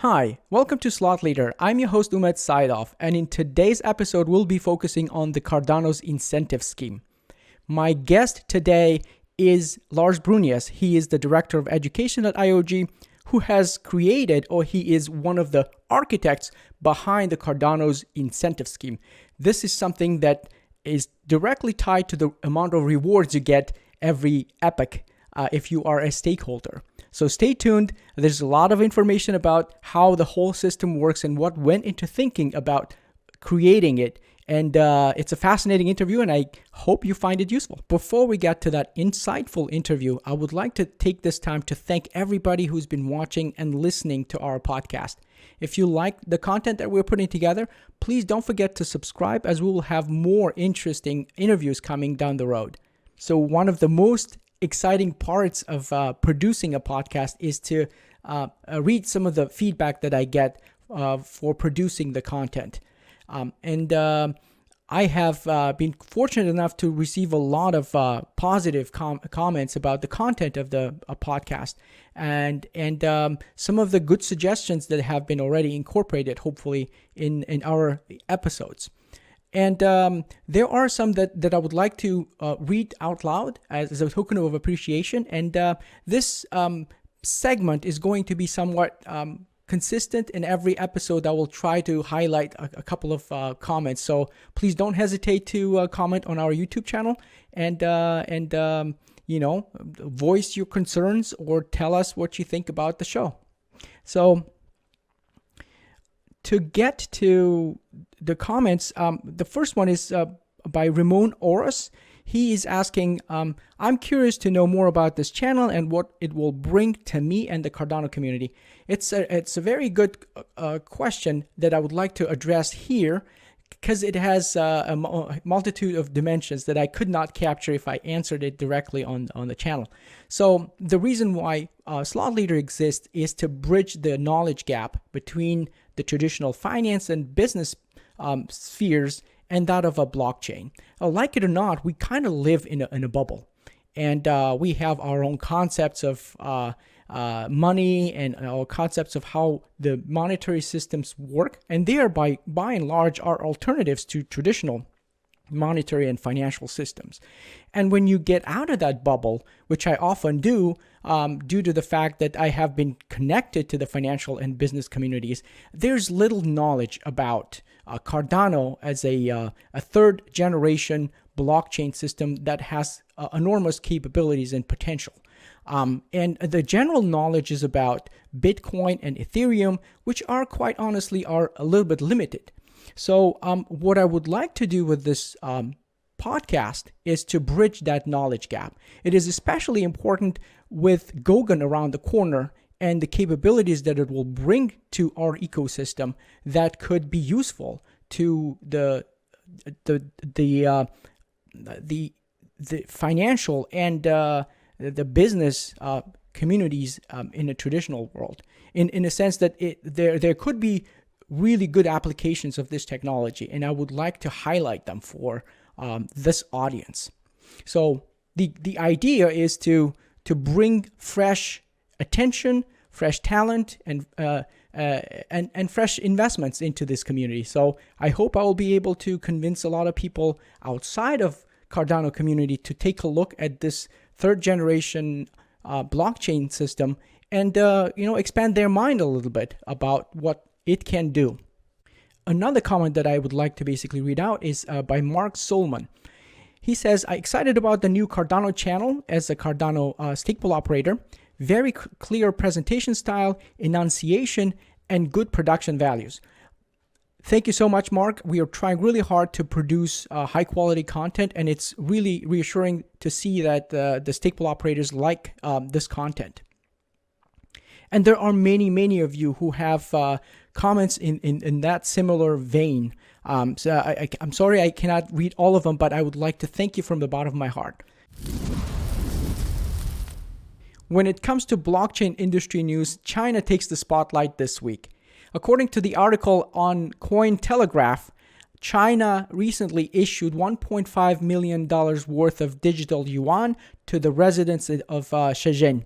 Hi, welcome to Slot Leader. I'm your host Umed Saidov, and in today's episode, we'll be focusing on the Cardano's incentive scheme. My guest today is Lars Brunes. He is the Director of Education at IOG, who has created, or he is one of the architects behind the Cardano's incentive scheme. This is something that is directly tied to the amount of rewards you get every epoch if you are a stakeholder. So stay tuned. There's a lot of information about how the whole system works and what went into thinking about creating it. And it's a fascinating interview, and I hope you find it useful. Before we get to that insightful interview, I would like to take this time to thank everybody who's been watching and listening to our podcast. If you like the content that we're putting together, please don't forget to subscribe, as we will have more interesting interviews coming down the road. So one of the most exciting parts of producing a podcast is to read some of the feedback that I get for producing the content. I have been fortunate enough to receive a lot of positive comments about the content of the podcast and some of the good suggestions that have been already incorporated, hopefully, in our episodes. And there are some that I would like to read out loud as a token of appreciation. And this segment is going to be somewhat consistent in every episode. I will try to highlight a couple of comments. So please don't hesitate to comment on our YouTube channel and voice your concerns or tell us what you think about the show. So to get to the comments, the first one is by Ramon Oros. He is asking, I'm curious to know more about this channel and what it will bring to me and the Cardano community. It's a very good question that I would like to address here, because it has a multitude of dimensions that I could not capture if I answered it directly on the channel. So the reason why Slot Leader exists is to bridge the knowledge gap between the traditional finance and business spheres and that of a blockchain. Like it or not, we kind of live in a bubble, and we have our own concepts of money and our concepts of how the monetary systems work, and they are by and large are alternatives to traditional monetary and financial systems. And when you get out of that bubble, which I often do, due to the fact that I have been connected to the financial and business communities, there's little knowledge about Cardano as a third generation blockchain system that has enormous capabilities and potential. And the general knowledge is about Bitcoin and Ethereum, which are quite honestly are a little bit limited. So what I would like to do with this podcast is to bridge that knowledge gap. It is especially important with Goguen around the corner and the capabilities that it will bring to our ecosystem that could be useful to the financial and the business communities in a traditional world. In a sense that there could be really good applications of this technology, and I would like to highlight them for this audience. So the idea is to bring fresh attention, fresh talent, and fresh investments into this community. So I hope I will be able to convince a lot of people outside of Cardano community to take a look at this third generation blockchain system and expand their mind a little bit about what it can do. Another comment that I would like to basically read out is by Mark Solman. He says, I'm excited about the new Cardano channel as a Cardano stake pool operator. Very clear presentation style, enunciation, and good production values. Thank you so much, Mark. We are trying really hard to produce high quality content, and it's really reassuring to see that the stake pool operators like this content. And there are many of you who have comments in that similar vein. So I'm sorry I cannot read all of them, but I would like to thank you from the bottom of my heart. When it comes to blockchain industry news, China takes the spotlight this week. According to the article on Cointelegraph, China recently issued $1.5 million worth of digital yuan to the residents of Shenzhen.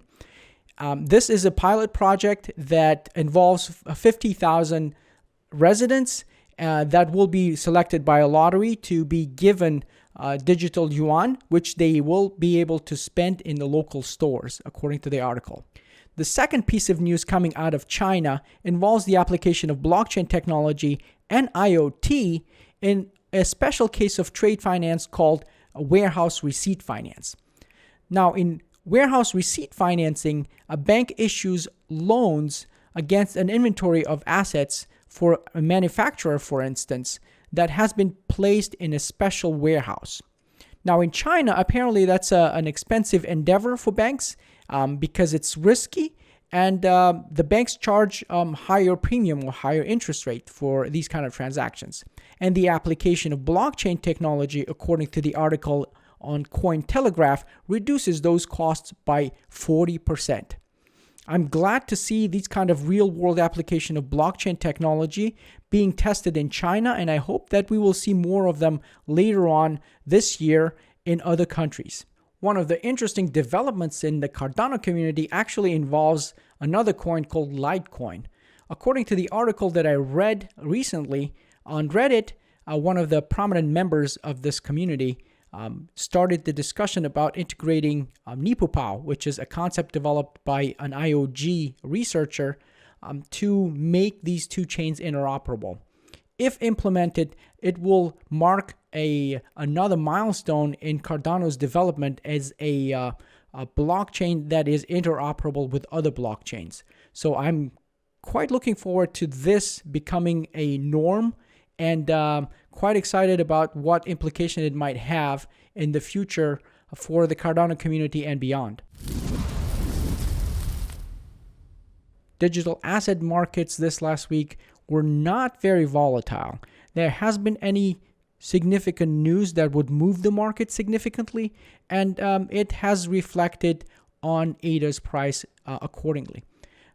This is a pilot project that involves 50,000 residents that will be selected by a lottery to be given digital yuan, which they will be able to spend in the local stores, according to the article. The second piece of news coming out of China involves the application of blockchain technology and IoT in a special case of trade finance called warehouse receipt finance. Now, in warehouse receipt financing, a bank issues loans against an inventory of assets for a manufacturer, for instance, that has been placed in a special warehouse. Now, in China, apparently that's an expensive endeavor for banks because it's risky, and the banks charge higher premium or higher interest rate for these kind of transactions. And the application of blockchain technology, according to the article on Cointelegraph, reduces those costs by 40%. I'm glad to see these kind of real-world application of blockchain technology being tested in China, and I hope that we will see more of them later on this year in other countries. One of the interesting developments in the Cardano community actually involves another coin called Litecoin. According to the article that I read recently on Reddit, one of the prominent members of this community started the discussion about integrating Nipupao, which is a concept developed by an IOG researcher to make these two chains interoperable. If implemented, it will mark another milestone in Cardano's development as a blockchain that is interoperable with other blockchains. So I'm quite looking forward to this becoming a norm, and quite excited about what implication it might have in the future for the Cardano community and beyond. Digital asset markets this last week were not very volatile. There hasn't been any significant news that would move the market significantly, and it has reflected on ADA's price accordingly.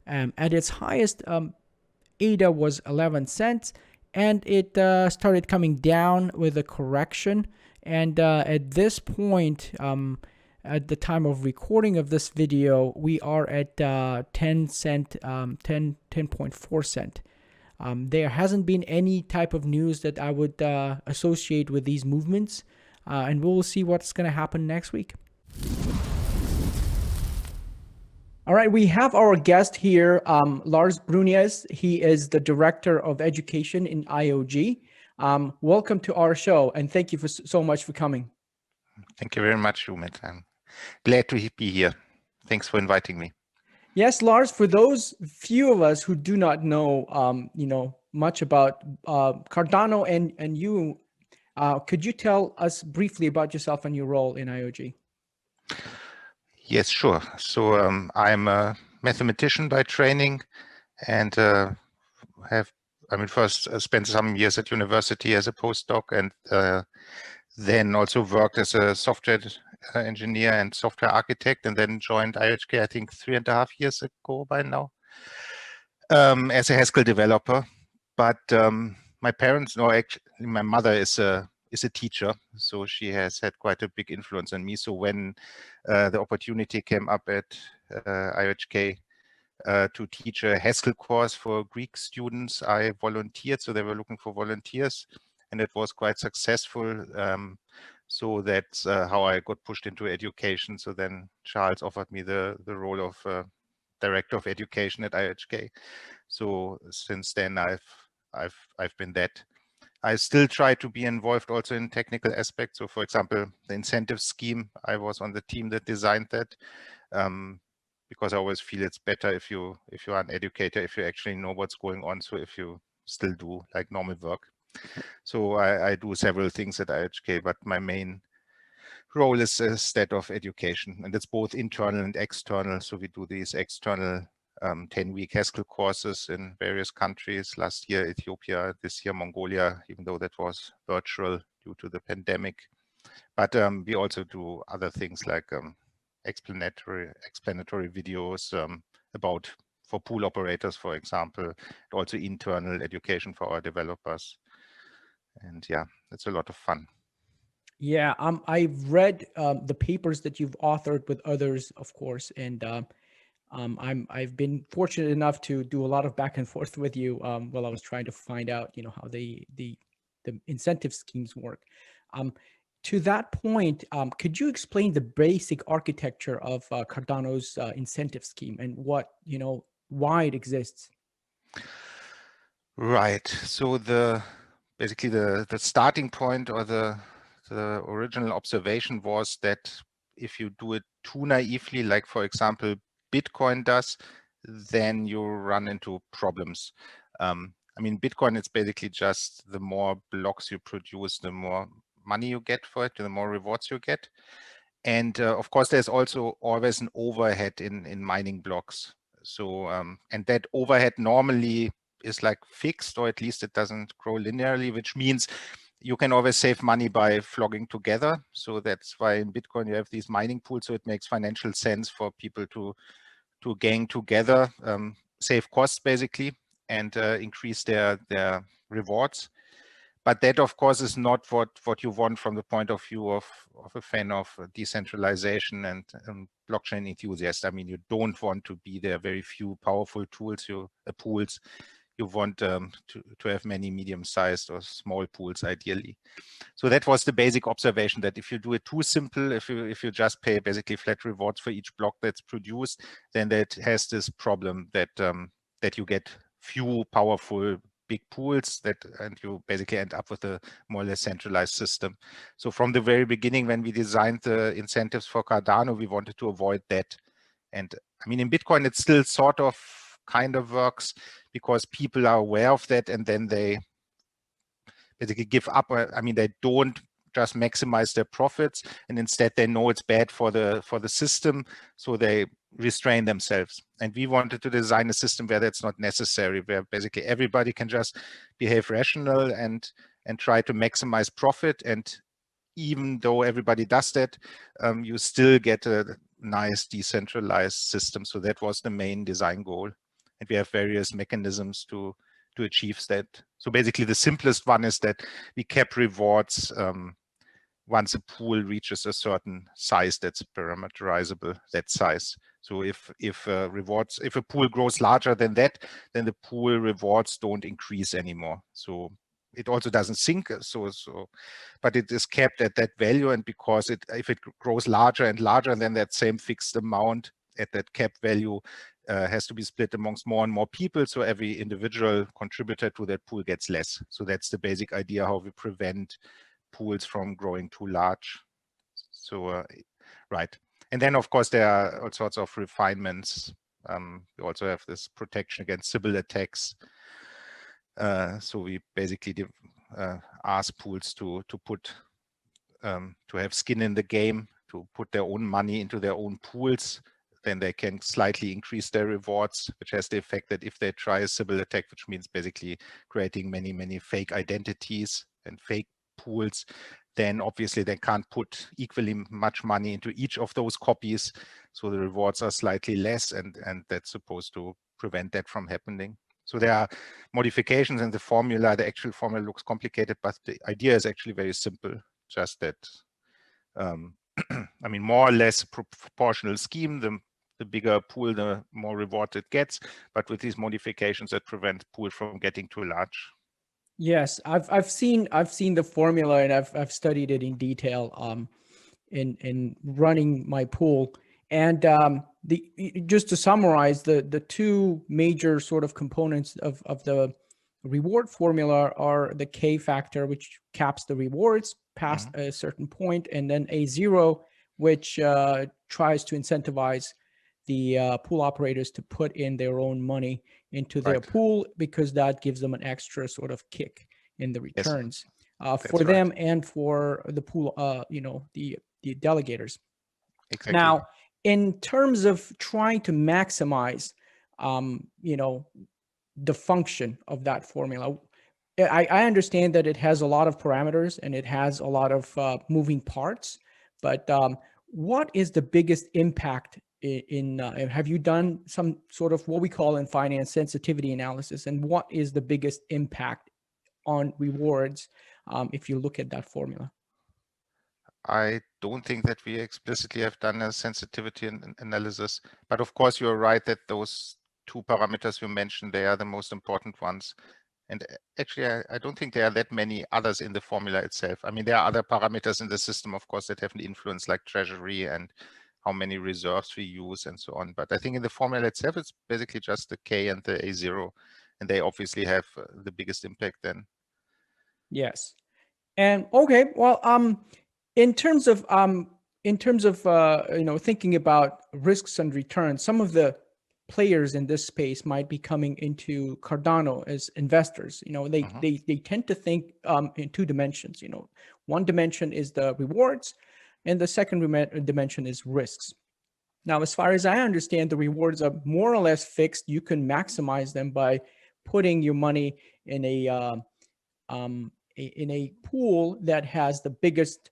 At its highest, ADA was 11 cents, and it started coming down with a correction. And at this point, at the time of recording of this video, we are at 10.4 cent. There hasn't been any type of news that I would associate with these movements, and we'll see what's going to happen next week. All right, we have our guest here, Lars Brunes. He is the Director of Education in IOG. Welcome to our show, and thank you so much for coming. Thank you very much, Umit. I'm glad to be here. Thanks for inviting me. Yes, Lars, for those few of us who do not know, much about Cardano and you, could you tell us briefly about yourself and your role in IOG? Yes, sure. So I'm a mathematician by training, and first spent some years at university as a postdoc, and then also worked as a software engineer and software architect, and then joined IHK, I think 3.5 years ago by now, as a Haskell developer. But my parents, no, actually, my mother is a teacher, so she has had quite a big influence on me. So when the opportunity came up at IHK to teach a Haskell course for Greek students, I volunteered. So they were looking for volunteers, and it was quite successful. So that's how I got pushed into education. So then Charles offered me the role of Director of Education at IHK. So since then I've been that. I still try to be involved also in technical aspects. So for example, the incentive scheme, I was on the team that designed that, because I always feel it's better if you are an educator, if you actually know what's going on. So if you still do like normal work. So I do several things at IHK, but my main role is that of education, and it's both internal and external. So we do these external 10-week Haskell courses in various countries. Last year, Ethiopia, this year, Mongolia, even though that was virtual due to the pandemic. But we also do other things like explanatory videos for pool operators, for example, and also internal education for our developers. And yeah, it's a lot of fun. Yeah, I've read the papers that you've authored with others, of course, and I've been fortunate enough to do a lot of back and forth with you while I was trying to find out, how the incentive schemes work. To that point, could you explain the basic architecture of Cardano's incentive scheme and what, why it exists? Right. So basically the starting point or the original observation was that if you do it too naively, like for example Bitcoin does, then you run into problems. I mean, Bitcoin, it's basically just the more blocks you produce, the more money you get for it, the more rewards you get. And of course, there's also always an overhead in mining blocks. So, and that overhead normally is like fixed, or at least it doesn't grow linearly, which means you can always save money by flogging together. So that's why in Bitcoin you have these mining pools. So it makes financial sense for people to gang together, save costs basically, and increase their rewards. But that, of course, is not what you want from the point of view of a fan of decentralization and blockchain enthusiast. I mean, you don't want to be there very few powerful pools. You want to have many medium-sized or small pools, ideally. So that was the basic observation, that if you do it too simple, if you just pay basically flat rewards for each block that's produced, then that has this problem that that you get few powerful big pools and you basically end up with a more or less centralized system. So from the very beginning, when we designed the incentives for Cardano, we wanted to avoid that. And I mean, in Bitcoin, it still sort of kind of works because people are aware of that, and then they basically give up. I mean, they don't just maximize their profits, and instead they know it's bad for the system, so they restrain themselves. And we wanted to design a system where that's not necessary, where basically everybody can just behave rational and try to maximize profit. And even though everybody does that, you still get a nice decentralized system. So that was the main design goal. And we have various mechanisms to achieve that. So basically the simplest one is that we cap rewards once a pool reaches a certain size that's parameterizable, that size. So if a pool grows larger than that, then the pool rewards don't increase anymore. So it also doesn't sink, but it is capped at that value. And because if it grows larger and larger, then that same fixed amount at that cap value has to be split amongst more and more people. So every individual contributor to that pool gets less. So that's the basic idea how we prevent pools from growing too large. So, right. And then, of course, there are all sorts of refinements. We also have this protection against Sybil attacks. So we basically ask pools to have skin in the game, to put their own money into their own pools. Then they can slightly increase their rewards, which has the effect that if they try a Sybil attack, which means basically creating many fake identities and fake pools, then obviously they can't put equally much money into each of those copies. So the rewards are slightly less, and that's supposed to prevent that from happening. So there are modifications in the formula. The actual formula looks complicated, but the idea is actually very simple. Just that, I mean, more or less proportional scheme. The bigger pool, the more reward it gets, but with these modifications that prevent pool from getting too large. Yes, I've seen the formula, and I've studied it in detail in running my pool. And just to summarize, the two major sort of components of the reward formula are the K factor, which caps the rewards past a certain point, and then A0, which tries to incentivize the pool operators to put in their own money into their pool, because that gives them an extra sort of kick in the returns for them and for the pool, the delegators. Exactly. Now, in terms of trying to maximize, the function of that formula, I understand that it has a lot of parameters and it has a lot of moving parts, but what is the biggest impact have you done some sort of what we call in finance sensitivity analysis, and what is the biggest impact on rewards if you look at that formula? I don't think that we explicitly have done a sensitivity analysis, but of course you're right that those two parameters you mentioned, they are the most important ones. And actually, I don't think there are that many others in the formula itself. I mean, there are other parameters in the system, of course, that have an influence, like treasury and how many reserves we use and so on. But I think in the formula itself, it's basically just the K and the A0, and they obviously have the biggest impact then. Yes. And okay, well, in terms of thinking about risks and returns, some of the players in this space might be coming into Cardano as investors. They tend to think in two dimensions. One dimension is the rewards, and the second dimension is risks. Now, as far as I understand, the rewards are more or less fixed. You can maximize them by putting your money in a pool that has the biggest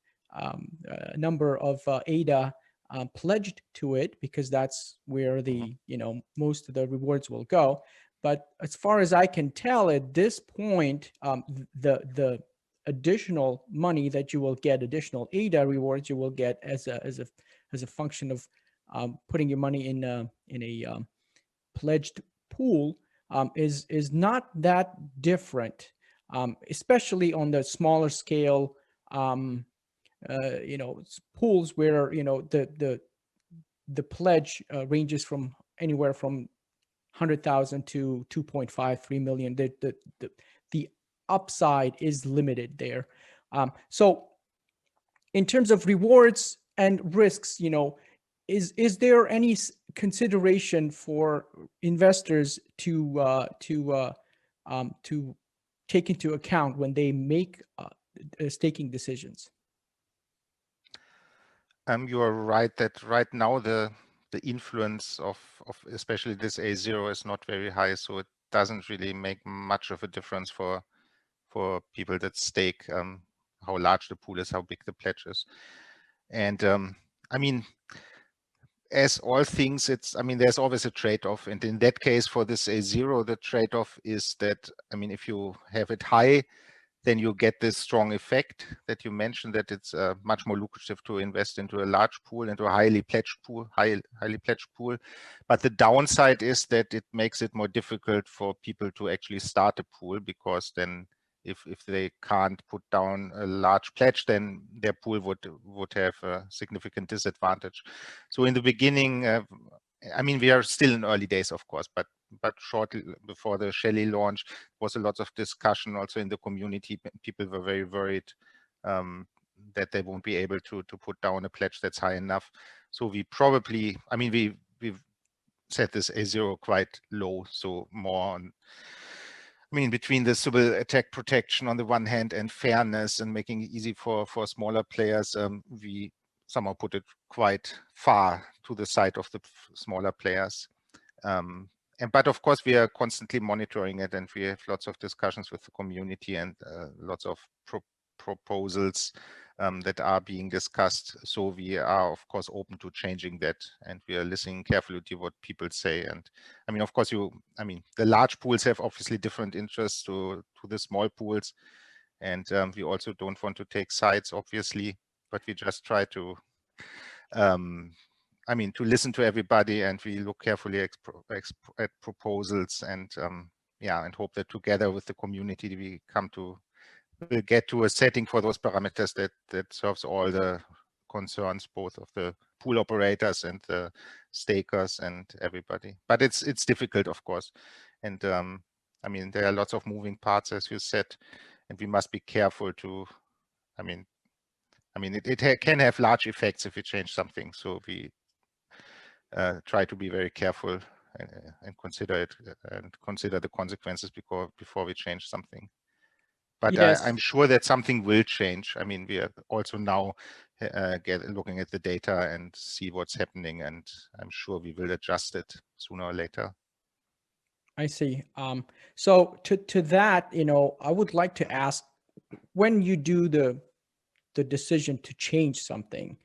number of ADA pledged to it, because that's where the most of the rewards will go. But as far as I can tell, at this point, the additional money that you will get, additional ADA rewards, you will get as a function of putting your money in a pledged pool, is not that different. Especially on the smaller scale, pools where the pledge ranges from anywhere from 100,000 to 2.53 million. The upside is limited there. So in terms of rewards and risks, is there any consideration for investors to take into account when they make staking decisions? You are right that right now the influence of especially this A0 is not very high, so it doesn't really make much of a difference for people that stake, how large the pool is, how big the pledge is. And I mean, as all things, there's always a trade-off. And in that case, for this A0, the trade-off is that, if you have it high, then you get this strong effect that you mentioned, that it's much more lucrative to invest into a large pool, into a highly pledged pool. But the downside is that it makes it more difficult for people to actually start a pool, because then if they can't put down a large pledge, then their pool would have a significant disadvantage. So in the beginning, we are still in early days, of course, but shortly before the Shelley launch, was a lot of discussion also in the community. People were very worried that they won't be able to put down a pledge that's high enough. So we probably, we've set this A0 quite low, so more on, between the Sybil attack protection on the one hand and fairness and making it easy for smaller players, we somehow put it quite far to the side of the smaller players. But of course, we are constantly monitoring it, and we have lots of discussions with the community and lots of proposals that are being discussed. So we are, of course, open to changing that, and we are listening carefully to what people say. And of course, the large pools have obviously different interests to the small pools, and we also don't want to take sides, obviously, but we just try to to listen to everybody, and we look carefully at proposals, and and hope that together with the community we'll get to a setting for those parameters that serves all the concerns, both of the pool operators and the stakers and everybody. But it's difficult, of course, and there are lots of moving parts, as you said, and we must be careful to. It can have large effects if you change something, so we try to be very careful and consider it and consider the consequences before we change something. But Yes. I'm sure that something will change. We are also now looking at the data and see what's happening, and I'm sure we will adjust it sooner or later. I see. So to that, I would like to ask, when you do the decision to change something,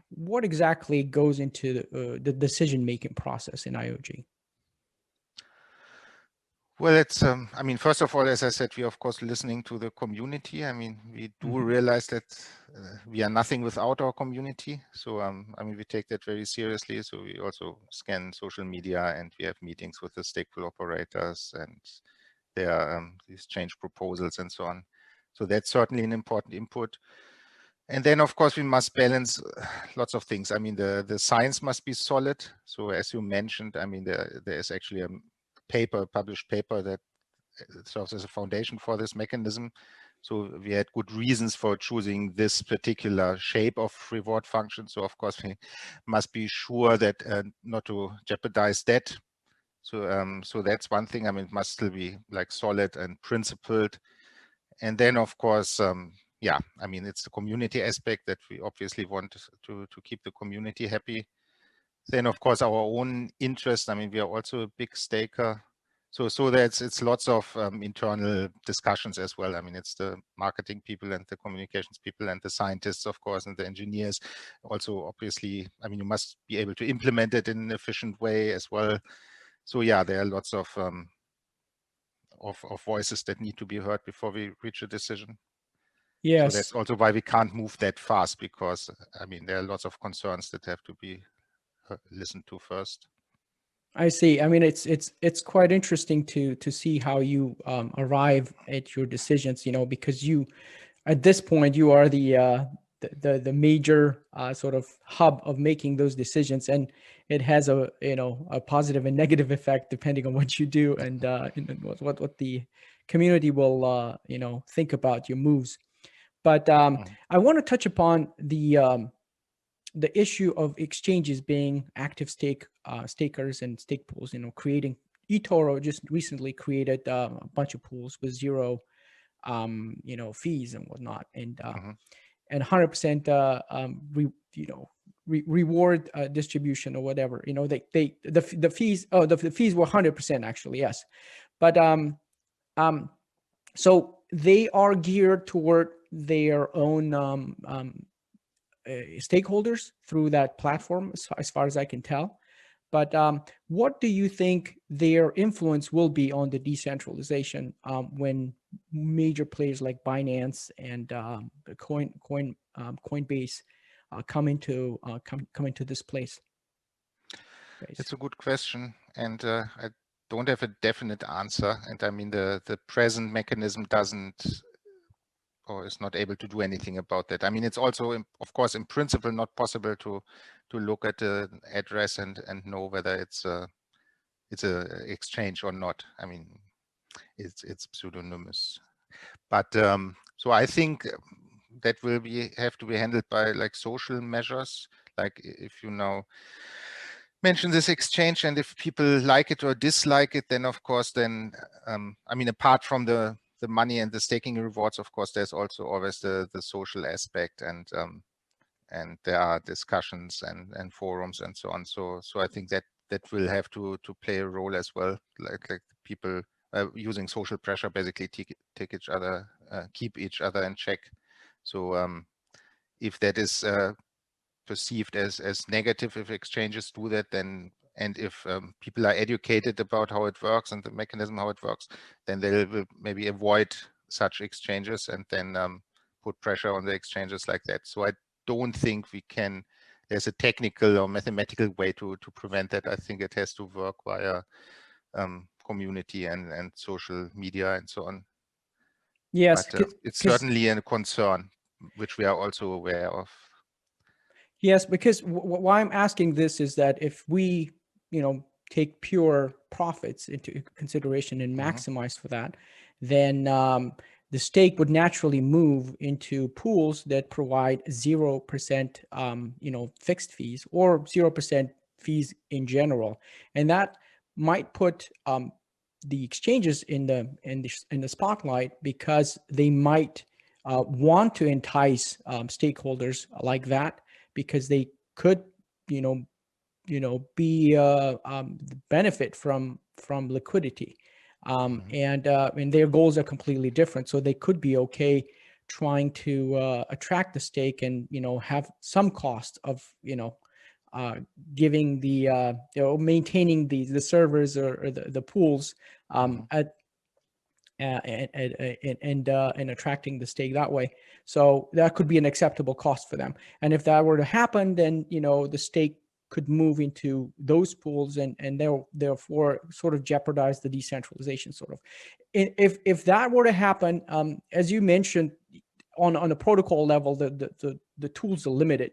what exactly goes into the decision-making process in IOG? Well, it's, I mean, first of all, as I said, we are of course listening to the community. I mean, we do realize that we are nothing without our community. So, I mean, we take that very seriously. So we also scan social media and we have meetings with the stakeholder operators and there are these change proposals and so on. So that's certainly an important input. And then, of course, we must balance lots of things. I mean, the science must be solid. So as you mentioned, I mean, there is actually a published paper that serves as a foundation for this mechanism. So we had good reasons for choosing this particular shape of reward function. So of course, we must be sure that not to jeopardize that. So so that's one thing. I mean, it must still be like solid and principled. And then, of course, yeah, I mean, it's the community aspect that we obviously want to keep the community happy. Then, of course, our own interest. I mean, we are also a big staker. So that's it's lots of internal discussions as well. I mean, it's the marketing people and the communications people and the scientists, of course, and the engineers. Also, obviously, I mean, you must be able to implement it in an efficient way as well. So yeah, there are lots of voices that need to be heard before we reach a decision. So Yes, that's also why we can't move that fast, because I mean, there are lots of concerns that have to be listened to first. I see. I mean, it's quite interesting to see how you arrive at your decisions. You know, because you at this point you are the major sort of hub of making those decisions, and it has a a positive and negative effect depending on what you do and what the community will think about your moves. But I want to touch upon the issue of exchanges being active stakers and stake pools. You know, creating eToro just recently created a bunch of pools with zero fees and whatnot, and 100% reward distribution or whatever. You know, the fees. Oh, the fees were 100% actually, yes, but so they are geared toward their own stakeholders through that platform, as far as I can tell. But what do you think their influence will be on the decentralization when major players like Binance and Coinbase come into this place? It's a good question, and I don't have a definite answer. And I mean, the present mechanism doesn't or is not able to do anything about that. I mean, it's also, of course, in principle, not possible to look at the address and know whether it's a exchange or not. I mean, it's pseudonymous. But so I think that will have to be handled by like social measures. Like if you now mention this exchange, and if people like it or dislike it, then of course, then I mean, apart from the money and the staking rewards, of course, there's also always the social aspect, and there are discussions and forums and so on. So I think that will have to play a role as well, like people using social pressure, basically take each other, keep each other in check. So if that is perceived as negative, if exchanges do that, then, and if people are educated about how it works and the mechanism how it works, then they will maybe avoid such exchanges and then put pressure on the exchanges like that. So I don't think there's a technical or mathematical way to prevent that. I think it has to work via community and social media and so on. Yes, But it's certainly a concern, which we are also aware of. yes, because why I'm asking this is that if we, take pure profits into consideration and maximize for that, then the stake would naturally move into pools that provide 0%, fixed fees or 0% fees in general, and that might put the exchanges in the spotlight because they might want to entice stakeholders like that, because they could, be benefit from liquidity, and their goals are completely different. So they could be okay trying to attract the stake and have some cost of giving the maintaining the servers or the pools at and attracting the stake that way. So that could be an acceptable cost for them. And if that were to happen, then the stake could move into those pools and therefore sort of jeopardize the decentralization sort of. If that were to happen, as you mentioned, on a protocol level, the tools are limited.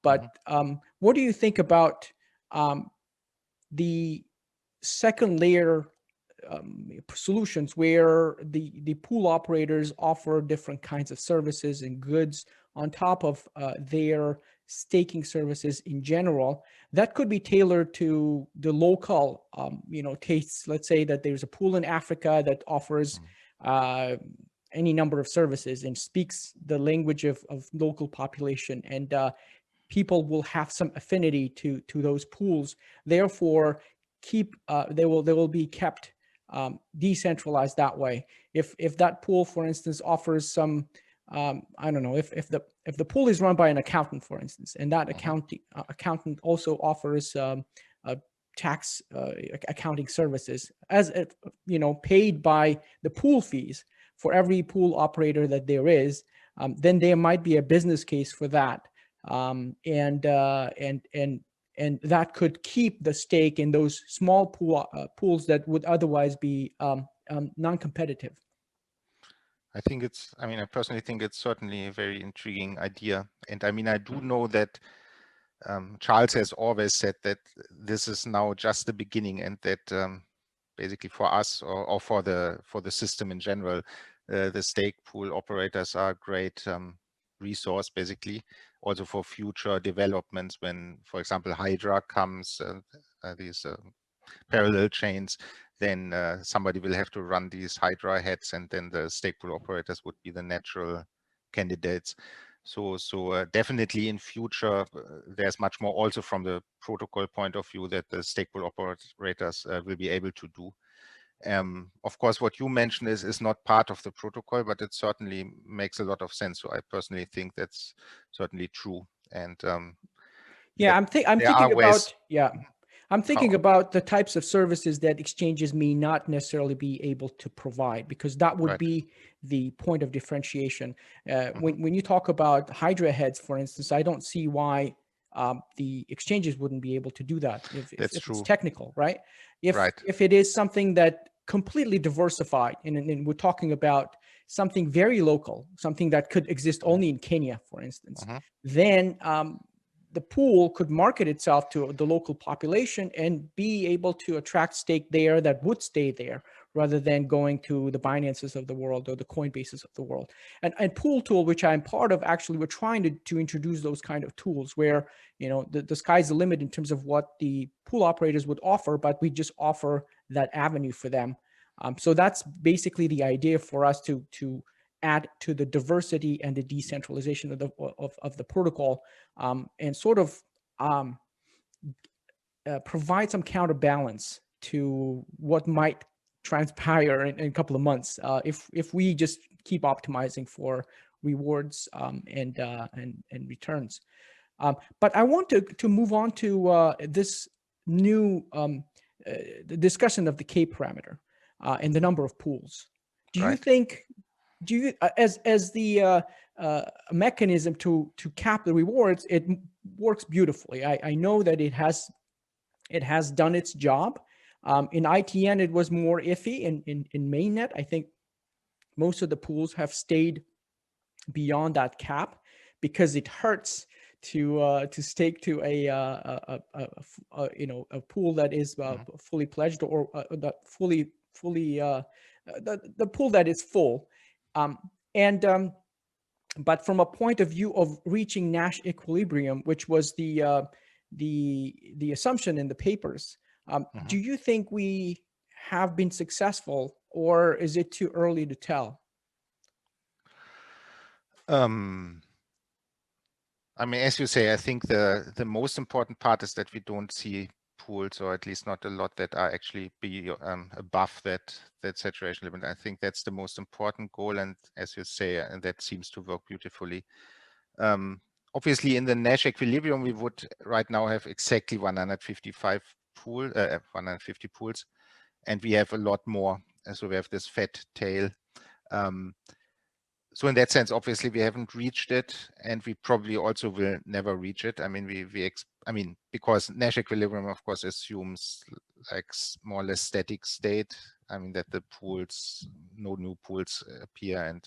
But what do you think about the second layer solutions where the pool operators offer different kinds of services and goods on top of their staking services in general that could be tailored to the local tastes? Let's say that there's a pool in Africa that offers any number of services and speaks the language of local population, and people will have some affinity to those pools. Therefore, they will be kept decentralized that way. If that pool, for instance, offers some, I don't know, if the pool is run by an accountant, for instance, and that accountant also offers tax accounting services as paid by the pool fees for every pool operator that there is, then there might be a business case for that. And that could keep the stake in those small pools that would otherwise be non-competitive. I personally think it's certainly a very intriguing idea. And I do know that Charles has always said that this is now just the beginning, and that basically for us or for the system in general, the stake pool operators are a great resource, basically, also for future developments when, for example, Hydra comes, these parallel chains, then somebody will have to run these Hydra heads, and then the stake pool operators would be the natural candidates. So definitely in future, there's much more also from the protocol point of view that the stake pool operators will be able to do. Of course, what you mentioned is not part of the protocol, but it certainly makes a lot of sense. So I personally think that's certainly true. And I'm thinking about the types of services that exchanges may not necessarily be able to provide, because that would be the point of differentiation. When you talk about Hydra heads, for instance, I don't see why the exchanges wouldn't be able to do that if it's technical, right? If it is something that completely diversified, and we're talking about something very local, something that could exist only in Kenya, for instance, then the pool could market itself to the local population and be able to attract stake there that would stay there, rather than going to the Binances of the world or the Coinbases of the world. And Pool Tool, which I'm part of, actually, we're trying to introduce those kind of tools where, the sky's the limit in terms of what the pool operators would offer, but we just offer that avenue for them. So that's basically the idea for us to add to the diversity and the decentralization of the protocol, and sort of provide some counterbalance to what might transpire in a couple of months if we just keep optimizing for rewards and returns. But I want to move on to this new the discussion of the K parameter and the number of pools. Do you think, as the mechanism to cap the rewards, it works beautifully? I know that it has done its job. In ITN, it was more iffy. In mainnet, I think most of the pools have stayed beyond that cap because it hurts to stake to a pool that is fully pledged, or that fully the pool that is full. But from a point of view of reaching Nash equilibrium, which was the assumption in the papers, do you think we have been successful, or is it too early to tell? As you say, I think the most important part is that we don't see pools, or at least not a lot, that are actually above that saturation limit. I think that's the most important goal, and as you say, and that seems to work beautifully. obviously in the Nash equilibrium, we would right now have exactly 150 pools, and we have a lot more. So we have this fat tail. So in that sense, obviously we haven't reached it, and we probably also will never reach it. I mean, because Nash equilibrium, of course, assumes like more or less static state. I mean that the pools, no new pools appear, and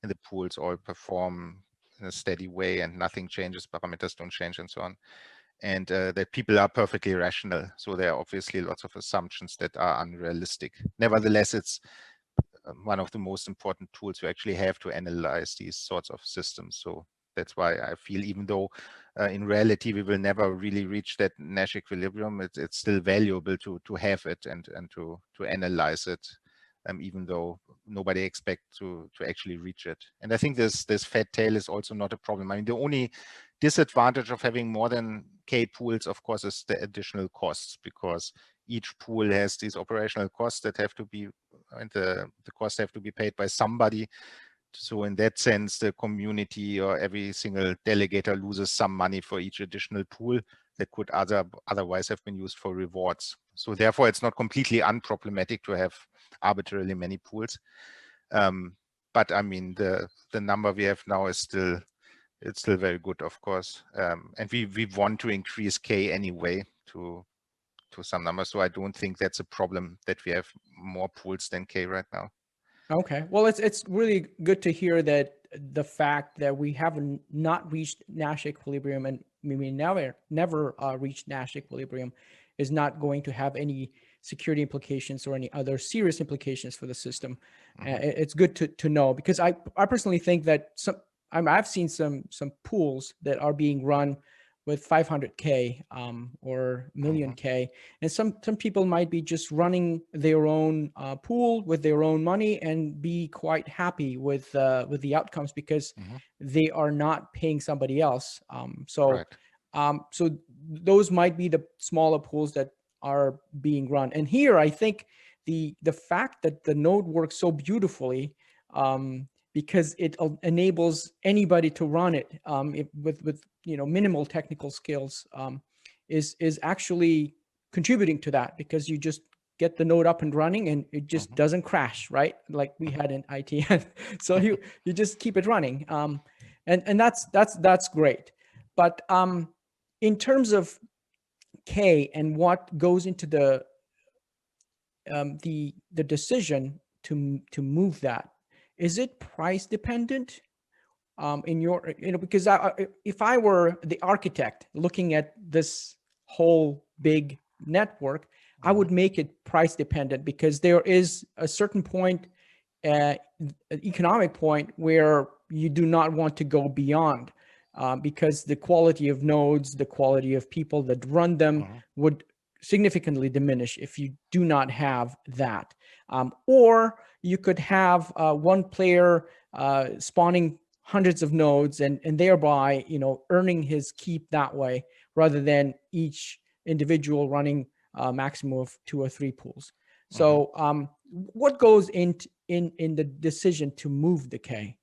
the pools all perform in a steady way, and nothing changes, parameters don't change, and so on. And that people are perfectly rational. So there are obviously lots of assumptions that are unrealistic. Nevertheless, it's one of the most important tools you actually have to analyze these sorts of systems. So that's why I feel, even though in reality we will never really reach that Nash equilibrium, it's still valuable to have it and to analyze it, even though nobody expects to actually reach it. And I think this fat tail is also not a problem. I mean, the only disadvantage of having more than K pools, of course, is the additional costs, because each pool has these operational costs that have to be, and the costs have to be paid by somebody. So in that sense, the community or every single delegator loses some money for each additional pool that could otherwise have been used for rewards. So therefore, it's not completely unproblematic to have arbitrarily many pools. But I mean, the number we have now is still very good, of course. And we want to increase K anyway to some number. So I don't think that's a problem that we have more pools than K right now. Okay. Well, it's really good to hear that the fact that we haven't not reached Nash equilibrium, and maybe never reached Nash equilibrium, is not going to have any security implications or any other serious implications for the system. It's good to know, because I personally think that I've seen some pools that are being run with 500K or million K, and some people might be just running their own pool with their own money and be quite happy with the outcomes, because they are not paying somebody else. So those might be the smaller pools that are being run. And here, I think the fact that the node works so beautifully, because it enables anybody to run it with minimal technical skills, is actually contributing to that, because you just get the node up and running and it just doesn't crash, right? Like we had in ITN. So you just keep it running, and that's great. But in terms of K and what goes into the decision to move that, is it price dependent? In your, because if I were the architect looking at this whole big network, I would make it price dependent, because there is a certain point, an economic point, where you do not want to go beyond, because the quality of nodes, the quality of people that run them would significantly diminish if you do not have that. Or you could have one player spawning hundreds of nodes and thereby earning his keep that way, rather than each individual running a maximum of 2 or 3 pools. So what goes in the decision to move the K?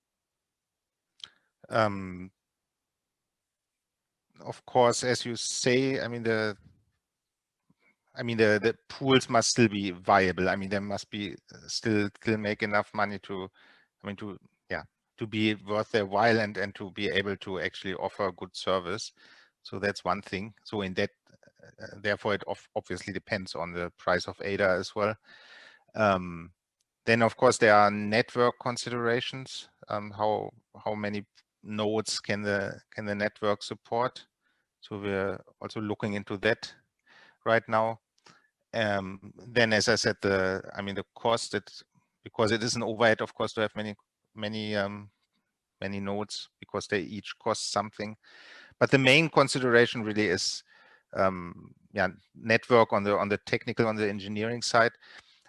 Of course, as you say, I mean the pools must still be viable. I mean, there must be still make enough money to be worth their while and to be able to actually offer good service. So that's one thing. So in that, therefore, it obviously depends on the price of ADA as well. Then, of course, there are network considerations. How many nodes can the network support? So we're also looking into that right now. Then, as I said, the cost, because it is an overhead, of course, to have many nodes, because they each cost something. But the main consideration really is network on the technical, on the engineering side.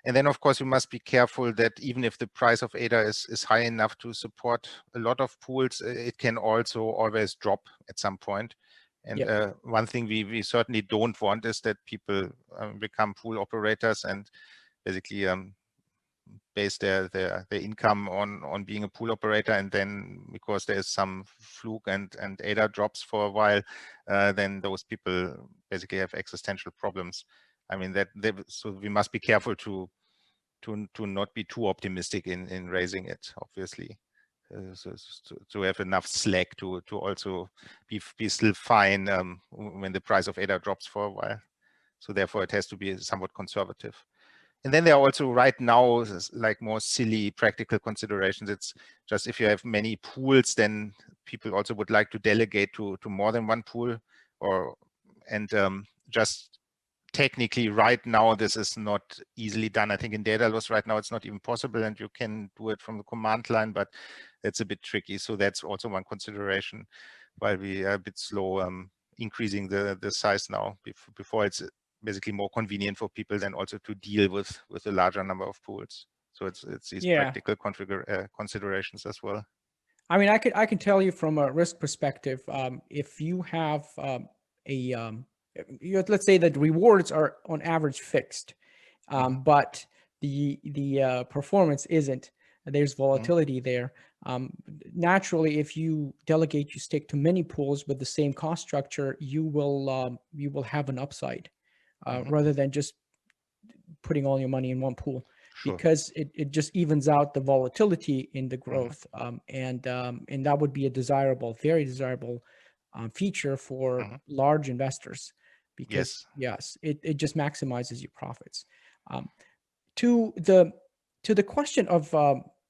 And then, of course, you must be careful that even if the price of ADA is high enough to support a lot of pools, it can also always drop at some point. And one thing we certainly don't want is that people become pool operators and basically base their income on being a pool operator, and then because there's some fluke and ADA drops for a while, then those people basically have existential problems. I mean, so we must be careful to not be too optimistic in raising it, obviously. So to have enough slack to also be still fine when the price of ADA drops for a while. So therefore, it has to be somewhat conservative. And then there are also right now like more silly practical considerations. It's just if you have many pools, then people also would like to delegate to more than one pool, and just technically right now this is not easily done. I think in Daedalus right now it's not even possible, and you can do it from the command line, but it's a bit tricky. So that's also one consideration, while we are a bit slow increasing the size now. Before it's basically more convenient for people than also to deal with a larger number of pools. So it's these practical considerations as well. I mean, I can tell you from a risk perspective, if you have let's say that rewards are on average fixed, but the performance isn't. There's volatility there. Naturally, if you delegate, you stick to many pools with the same cost structure, you will have an upside rather than just putting all your money in one pool. Sure. Because it just evens out the volatility in the growth, and that would be a very desirable feature for large investors, because yes, it just maximizes your profits. To the question of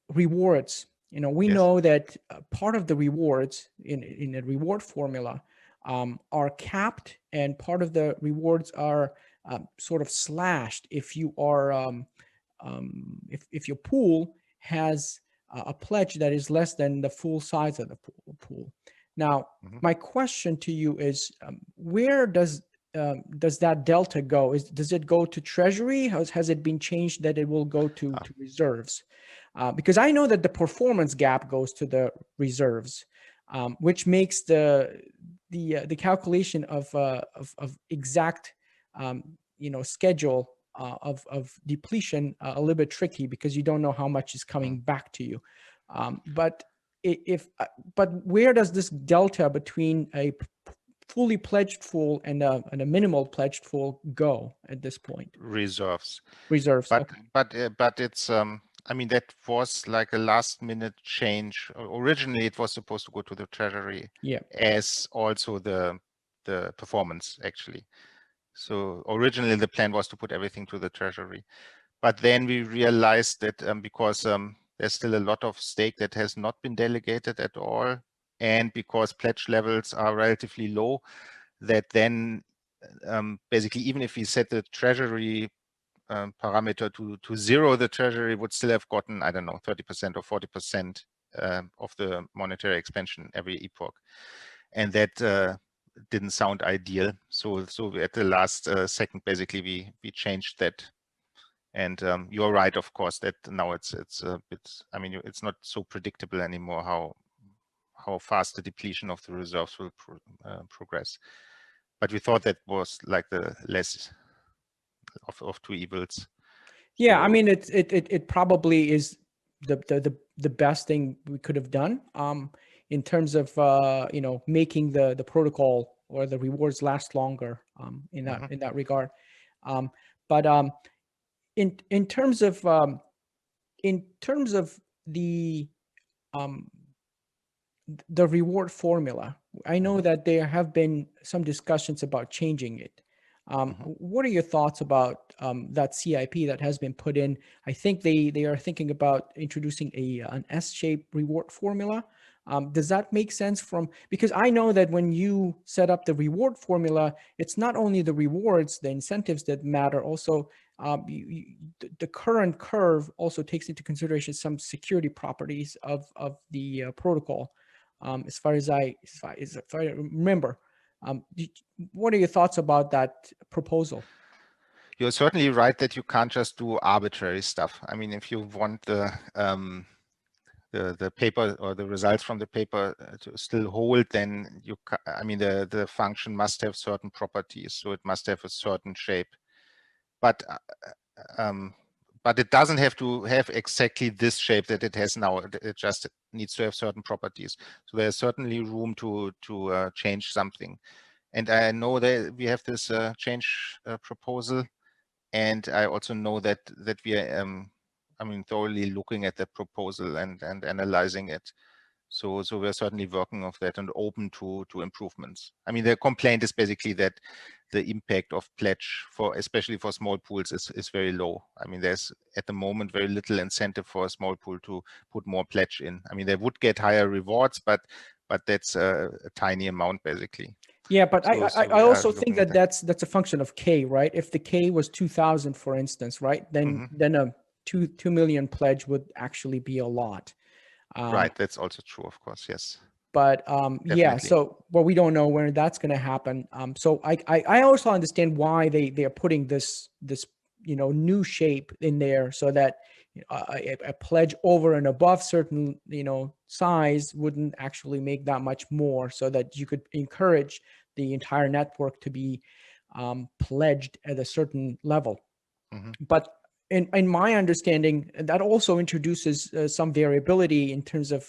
rewards, we know that part of the rewards in a reward formula are capped, and part of the rewards are sort of slashed if you are if your pool has a pledge that is less than the full size of the pool. Now, my question to you is, where does that delta go? Does it go to Treasury? Has it been changed that it will go to reserves? Because I know that the performance gap goes to the reserves, which makes the calculation of exact schedule of depletion a little bit tricky, because you don't know how much is coming back to you. But where does this delta between a fully pledged full and a minimal pledged full go at this point? Reserves. But it's I mean, that was like a last minute change. Originally it was supposed to go to the Treasury, as also the performance, actually. So originally the plan was to put everything to the Treasury, but then we realized that because there's still a lot of stake that has not been delegated at all, and because pledge levels are relatively low, that then basically even if we set the Treasury parameter to zero, the Treasury would still have gotten, I don't know, 30% or 40% of the monetary expansion every epoch, and that didn't sound ideal. So at the last second, basically we changed that. And you're right, of course, that now it's a bit, I mean, it's not so predictable anymore how fast the depletion of the reserves will progress. But we thought that was like the less of two evils. Yeah, so, I mean, it probably is the best thing we could have done in terms of making the protocol or the rewards last longer in that regard. But in terms of the reward formula, I know that there have been some discussions about changing it. What are your thoughts about that CIP that has been put in? I think they are thinking about introducing an S-shaped reward formula. Does that make sense because I know that when you set up the reward formula, it's not only the rewards, the incentives that matter. Also, the current curve also takes into consideration some security properties of the protocol. As far as I remember. What are your thoughts about that proposal? You're certainly right that you can't just do arbitrary stuff. I mean, if you want the paper or the results from the paper to still hold, then I mean, the function must have certain properties, so it must have a certain shape. But but it doesn't have to have exactly this shape that it has now. It just needs to have certain properties. So there's certainly room to change something. And I know that we have this change proposal, and I also know that we are, thoroughly looking at that proposal and analyzing it. So we're certainly working on that and open to improvements. I mean, the complaint is basically that the impact of pledge especially for small pools is very low. I mean, there's at the moment very little incentive for a small pool to put more pledge in. I mean, they would get higher rewards, but that's a tiny amount basically. Yeah, but So I also think that that's a function of K, right? If the K was 2,000, for instance, right, then a 2 million pledge would actually be a lot. Right, that's also true, of course, yes. But yeah, so but we don't know when that's going to happen. So I also understand why they are putting this new shape in there, so that a pledge over and above certain size wouldn't actually make that much more, so that you could encourage the entire network to be pledged at a certain level. But in my understanding, that also introduces some variability in terms of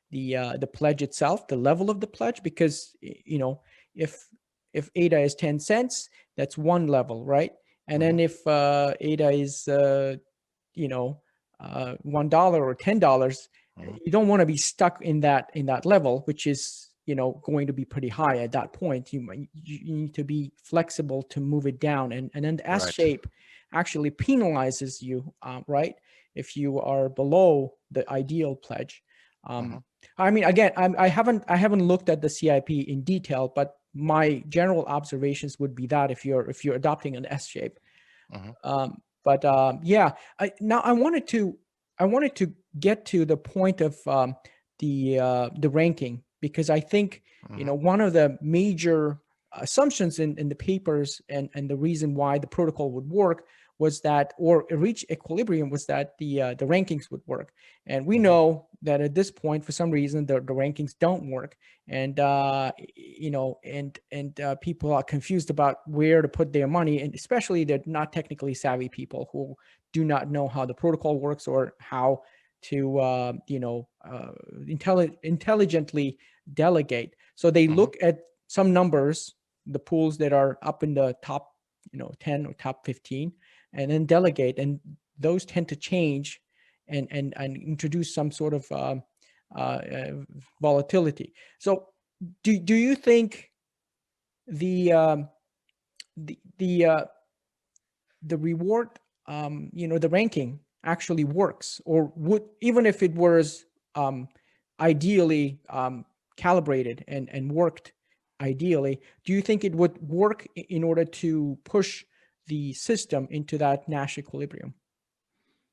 the pledge itself, the level of the pledge, because if ADA is 10 cents, that's one level, right? And then if ADA is $1 or $10, you don't want to be stuck in that level, which is going to be pretty high at that point. You need to be flexible to move it down, and then the S shape actually penalizes you, right, if you are below the ideal pledge. I mean, again, I haven't looked at the CIP in detail, but my general observations would be that if you're adopting an S shape. Yeah, now I wanted to get to the point of the ranking, because I think one of the major assumptions in the papers and the reason why the protocol would work was that, or reach equilibrium, was that the rankings would work. And we know that at this point, for some reason, the rankings don't work. And people are confused about where to put their money, and especially the not technically savvy people who do not know how the protocol works or how to intelligently delegate. So they look at some numbers, the pools that are up in the top 10 or top 15, and then delegate, and those tend to change and introduce some sort of volatility. So do you think the reward, the ranking actually works, or would, even if it was ideally calibrated and worked ideally, do you think it would work in order to push the system into that Nash equilibrium?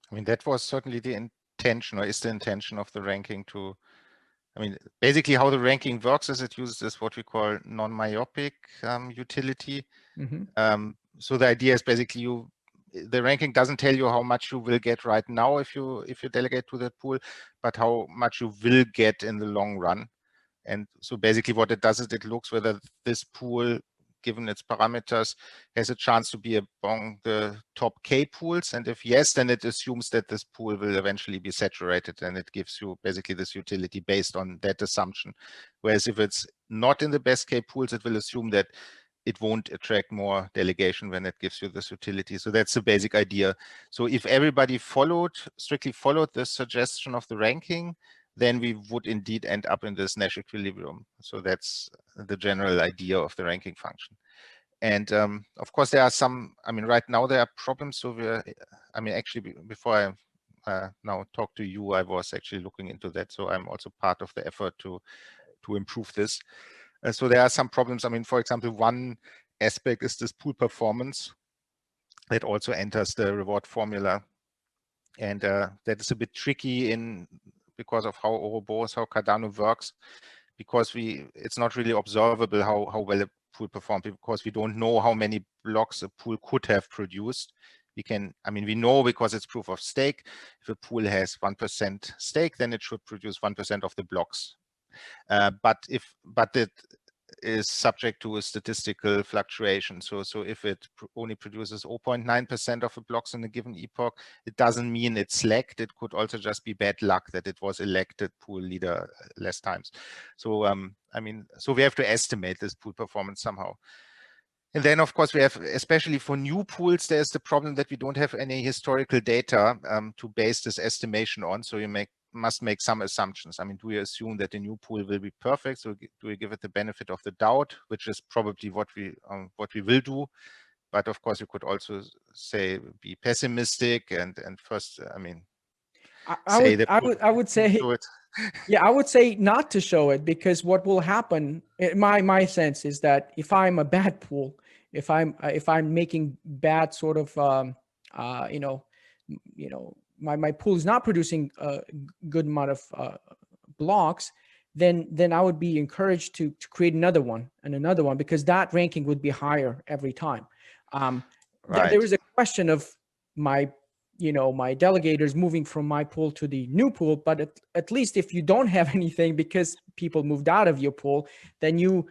I mean, that was certainly the intention, or is the intention of the ranking to, I mean, basically how the ranking works is it uses this what we call non-myopic utility. So the idea is basically the ranking doesn't tell you how much you will get right now if you delegate to that pool, but how much you will get in the long run. And so basically what it does is it looks whether this pool, given its parameters, has a chance to be among the top K pools. And if yes, then it assumes that this pool will eventually be saturated, and it gives you basically this utility based on that assumption. Whereas if it's not in the best K pools, it will assume that it won't attract more delegation when it gives you this utility. So that's the basic idea. So if everybody strictly followed the suggestion of the ranking, then we would indeed end up in this Nash equilibrium. So that's the general idea of the ranking function. And of course, there are some, I mean, right now there are problems. So actually, before I now talk to you, I was actually looking into that. So I'm also part of the effort to improve this. So there are some problems. I mean, for example, one aspect is this pool performance that also enters the reward formula. And that is a bit tricky because of how Ouroboros, how Cardano works, because it's not really observable how well a pool performed, because we don't know how many blocks a pool could have produced. We know because it's proof of stake. If a pool has 1% stake, then it should produce 1% of the blocks. But is subject to a statistical fluctuation. So if it only produces 0.9% of the blocks in a given epoch, it doesn't mean it's slacked. It could also just be bad luck that it was elected pool leader less times. So I mean, so we have to estimate this pool performance somehow. And then, of course, we have, especially for new pools, there's the problem that we don't have any historical data to base this estimation on. So you must make some assumptions. I mean, do we assume that the new pool will be perfect? So do we give it the benefit of the doubt, which is probably what we will do. But of course, you could also say be pessimistic and first, I mean, I would say yeah, I would say not to show it, because what will happen, my sense is that if I'm a bad pool, if I'm making bad sort of my pool is not producing a good amount of blocks, then I would be encouraged to create another one and another one, because that ranking would be higher every time. Right. There is a question of my delegators moving from my pool to the new pool, but at least if you don't have anything because people moved out of your pool, then you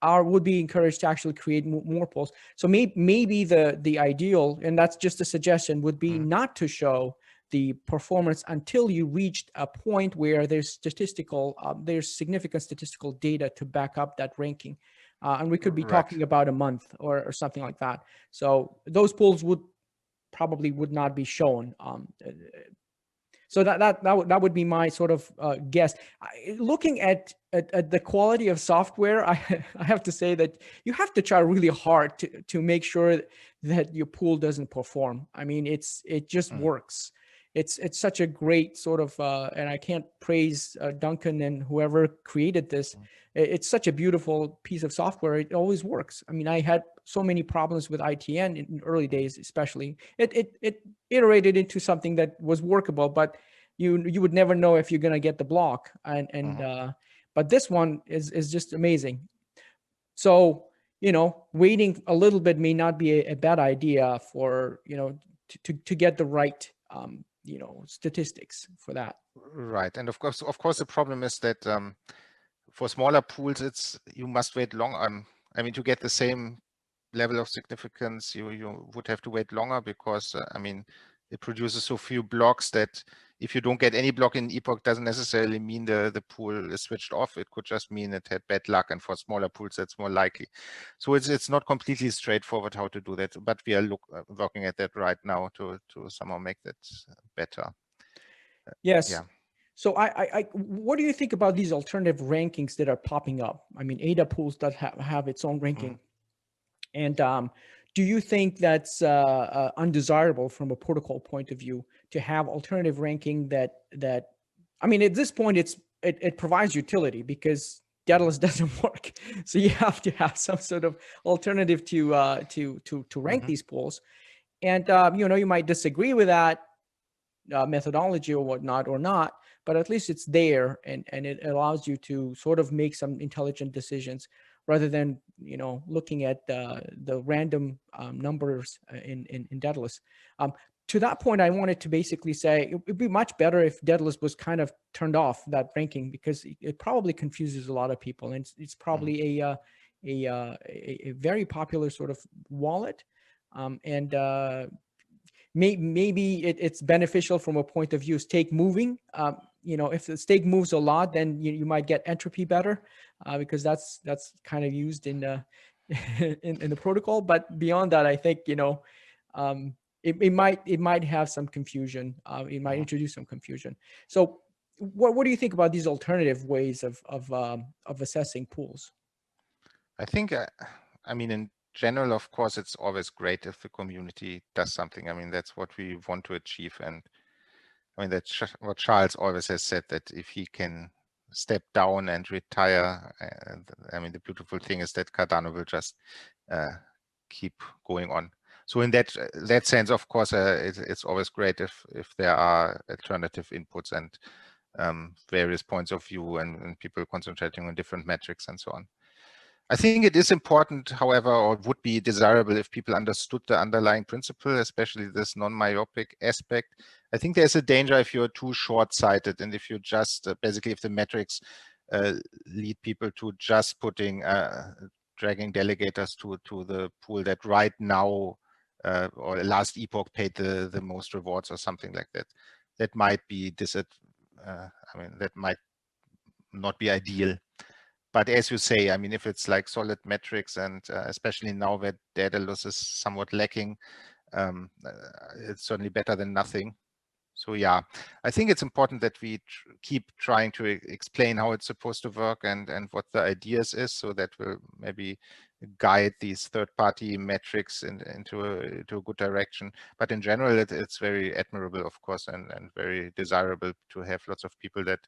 would be encouraged to actually create more pools. So maybe the ideal, and that's just a suggestion, would be not to show the performance until you reached a point where there's significant statistical data to back up that ranking. And we could be talking about a month or something like that. So those pools probably would not be shown. So that would be my sort of guess. Looking at the quality of software, I have to say that you have to try really hard to make sure that your pool doesn't perform. I mean, it just works. It's such a great sort of, and I can't praise Duncan and whoever created this. It's such a beautiful piece of software. It always works. I mean, I had so many problems with ITN in early days, especially. It iterated into something that was workable, but you would never know if you're gonna get the block. But this one is just amazing. So waiting a little bit may not be a bad idea for to get the right statistics for that. Right, and of course the problem is that for smaller pools, you must wait long. I mean, to get the same level of significance, you would have to wait longer, because I mean, it produces so few blocks that if you don't get any block in epoch, doesn't necessarily mean the pool is switched off. It could just mean it had bad luck, and for smaller pools, that's more likely. So it's not completely straightforward how to do that, but we are working at that right now to somehow make that better. Yes. Yeah. So what do you think about these alternative rankings that are popping up? I mean, ADA pools that have its own ranking. And do you think that's undesirable from a protocol point of view to have alternative ranking that I mean, at this point, it provides utility because Daedalus doesn't work. So you have to have some sort of alternative to rank these pools. And you might disagree with that methodology or whatnot or not, but at least it's there, and it allows you to sort of make some intelligent decisions rather than looking at the random numbers in Daedalus. To that point, I wanted to basically say it would be much better if Daedalus was kind of turned off, that ranking, because it probably confuses a lot of people, and it's probably a very popular sort of wallet, and maybe it's beneficial from a point of view stake moving. If the stake moves a lot, then you might get entropy better, because that's kind of used in the in the protocol. But beyond that, I think it might have some confusion. It might introduce some confusion. So what do you think about these alternative ways of assessing pools? I think I mean, in general, of course, it's always great if the community does something. I mean, that's what we want to achieve. And I mean, that's what Charles always has said, that if he can step down and retire, I mean, the beautiful thing is that Cardano will just keep going on. So in that sense, of course, it's always great if there are alternative inputs and various points of view and people concentrating on different metrics and so on. I think it is important, however, or would be desirable if people understood the underlying principle, especially this non-myopic aspect. I think there's a danger if you're too short-sighted and if you just basically if the metrics lead people to just putting dragging delegators to the pool that right now or last epoch paid the most rewards or something like that. That might be I mean, that might not be ideal. But as you say, I mean, if it's like solid metrics, and especially now that data loss is somewhat lacking, it's certainly better than nothing. So yeah, I think it's important that we keep trying to explain how it's supposed to work and what the ideas is, so that will maybe guide these third-party metrics into a good direction. But in general, it's very admirable, of course, and very desirable to have lots of people that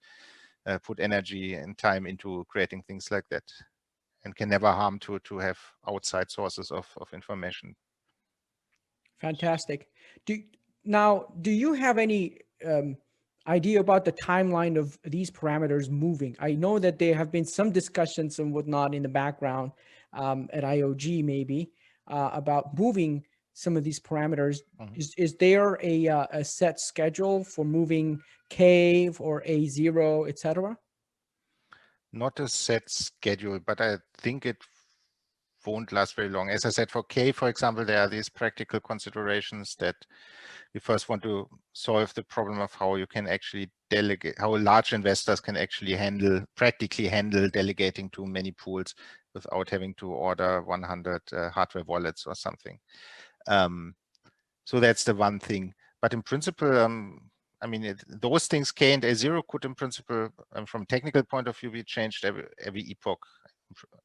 put energy and time into creating things like that, and can never harm to have outside sources of information. Fantastic. Do you have any idea about the timeline of these parameters moving? I know that there have been some discussions and whatnot in the background at IOG maybe about moving some of these parameters. Is there a set schedule for moving K or A0, etc.? Not a set schedule, but I think it won't last very long. As I said, for K, for example, there are these practical considerations that we first want to solve the problem of how you can actually delegate, how large investors can actually practically handle delegating to many pools without having to order 100 hardware wallets or something. So that's the one thing. But in principle, I mean, those things K and A0 could, in principle, from a technical point of view, be changed every epoch.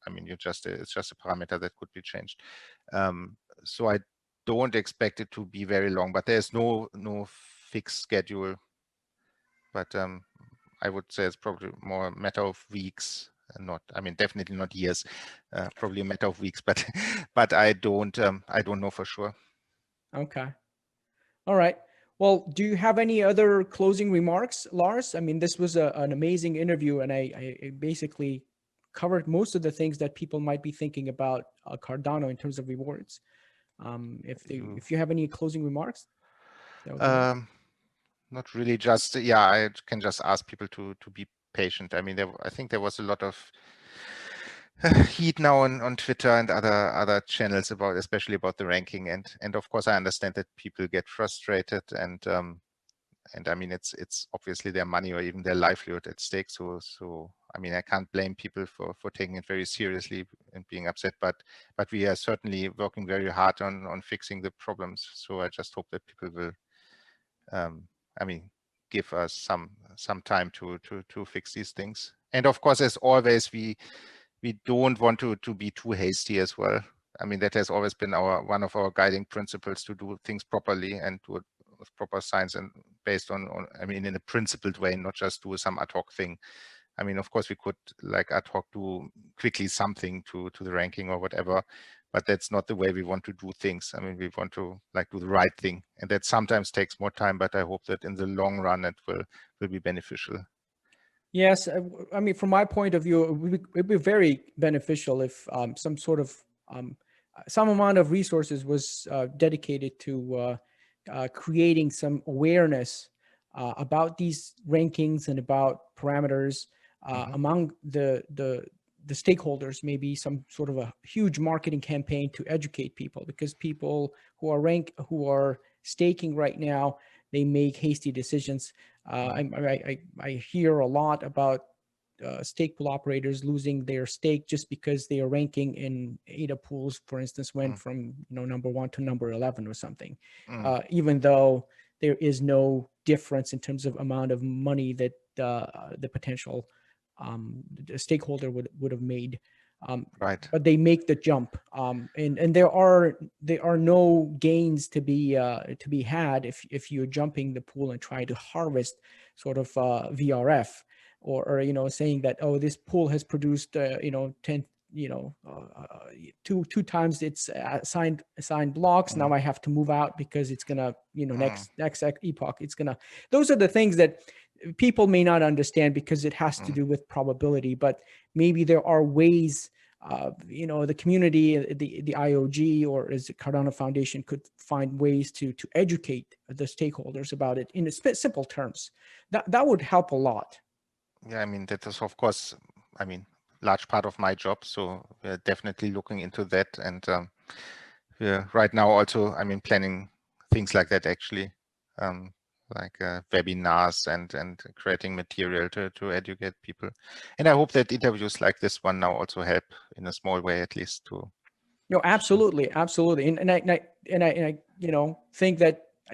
I mean, it's just a parameter that could be changed. So I don't expect it to be very long, but there's no fixed schedule. But I would say it's probably more a matter of weeks, and not, I mean, definitely not years. Probably a matter of weeks, but I don't know for sure. Okay. All right. Well, do you have any other closing remarks, Lars? I mean, this was an amazing interview, and I basically covered most of the things that people might be thinking about Cardano in terms of rewards. If you have any closing remarks, that would be great. Not really. Just I can just ask people to be patient. I mean, I think there was a lot of heat now on Twitter and other channels especially about the ranking, and of course I understand that people get frustrated, and I mean it's obviously their money or even their livelihood at stake. So I mean, I can't blame people for taking it very seriously and being upset, but we are certainly working very hard on fixing the problems. So I just hope that people will I mean, give us some time to fix these things. And of course, as always, we don't want to be too hasty as well. I mean, that has always been one of our guiding principles, to do things properly and do it with proper science and based on I mean, in a principled way, not just do some ad hoc thing. I mean, of course, we could like ad hoc do quickly something to the ranking or whatever, but that's not the way we want to do things. I mean, we want to like do the right thing, and that sometimes takes more time, but I hope that in the long run it will be beneficial. Yes, I mean, from my point of view, it would be very beneficial if some sort of some amount of resources was dedicated to creating some awareness about these rankings and about parameters among the stakeholders. Maybe some sort of a huge marketing campaign to educate people, because people who are staking right now, they make hasty decisions. I hear a lot about stake pool operators losing their stake just because their ranking in ADA pools, for instance, went from number 1 to number 11 or something, even though there is no difference in terms of amount of money that the potential the stakeholder would have made. Right. But they make the jump, and there are no gains to be had if you're jumping the pool and trying to harvest sort of VRF, or saying that, oh, this pool has produced 10 two times its assigned blocks. Now I have to move out because it's gonna next epoch it's gonna. Those are the things that people may not understand, because it has to do with probability. But maybe there are ways, the community, the IOG, or as the Cardano Foundation, could find ways to educate the stakeholders about it in simple terms. That would help a lot. Yeah, I mean, that is, of course, I mean, large part of my job. So we're definitely looking into that. And we're right now also, I mean, planning things like that, actually, like webinars and creating material to educate people. And I hope that interviews like this one now also help in a small way, at least, to. No, absolutely, absolutely, and I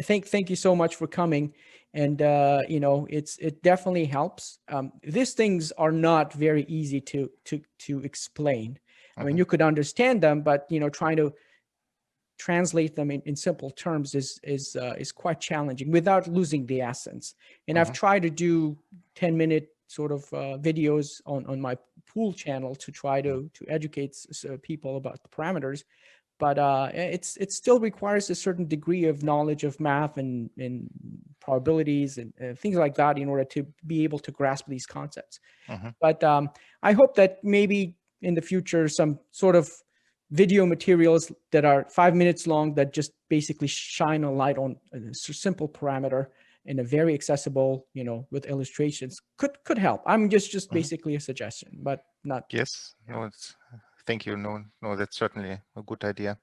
thank you so much for coming, and it definitely helps. These things are not very easy to explain. I mean, you could understand them, but trying to translate them in simple terms is quite challenging without losing the essence. And I've tried to do 10-minute sort of videos on my pool channel to try to educate people about the parameters, but it still requires a certain degree of knowledge of math and probabilities and things like that in order to be able to grasp these concepts. But I hope that maybe in the future some sort of video materials that are 5 minutes long that just basically shine a light on a simple parameter in a very accessible, with illustrations could help. I'm just basically a suggestion, but not. Yes. No, thank you. No, that's certainly a good idea.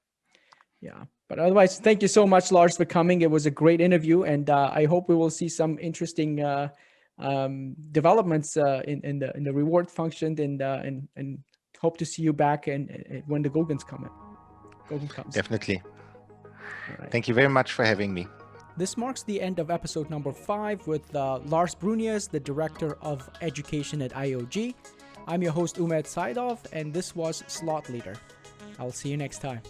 Yeah. But otherwise, thank you so much, Lars, for coming. It was a great interview, and I hope we will see some interesting developments in the reward function, and hope to see you back and when the Gogen comes. Definitely. All right. Thank you very much for having me. This marks the end of episode number 5 with Lars Brunes, the Director of Education at IOG. I'm your host, Umed Saidov, and this was Slot Leader. I'll see you next time.